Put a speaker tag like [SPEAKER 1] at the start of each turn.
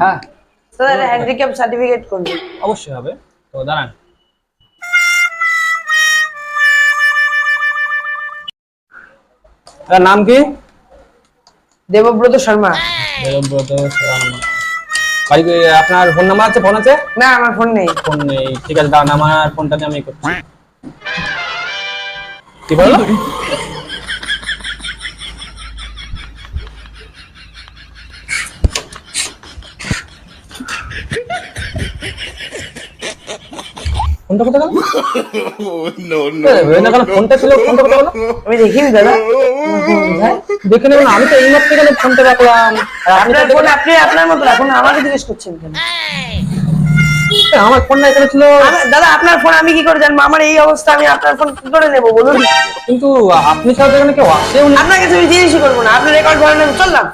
[SPEAKER 1] হ্যাঁ
[SPEAKER 2] sir handicap certificate করুন।
[SPEAKER 1] অবশ্যই হবে, তো দাঁড়ান। নাম কি?
[SPEAKER 2] দেবব্রত শর্মা।
[SPEAKER 1] দেবব্রত শর্মা। আপনার ফোন নাম্বার আছে? ফোন আছে?
[SPEAKER 2] না আমার ফোন নেই।
[SPEAKER 1] ফোন নেই, ঠিক আছে দাঁড়ান, আমার ফোনটা দিয়ে আমি করছি। কি বললো? ফোনটা কোথায় গেল? ফোনটা ছিল, ফোনটা কোথায় গেল?
[SPEAKER 2] আমি দেখিনি দাদা।
[SPEAKER 1] দেখে নেবেন, আমি তো এই মাত্র গেলে ফোনটা রাখলাম।
[SPEAKER 2] আপনার ফোন আপনি আপনার মতো রাখুন, আমাকে জিজ্ঞেস করছেন কেন?
[SPEAKER 1] আমার ফোনটা এখানে ছিল।
[SPEAKER 2] দাদা আপনার ফোন আমি কি করে জানবো? আমার এই অবস্থা, আমি আপনার ফোন কি করে নেবো বলুন?
[SPEAKER 1] কিন্তু আপনি ছাড়া তো এখানে কেউ আসেও না।
[SPEAKER 2] আপনার কাছে আমি জিজ্ঞেসই করবো না, আপনি রেকর্ড করে নেবেন, চললাম।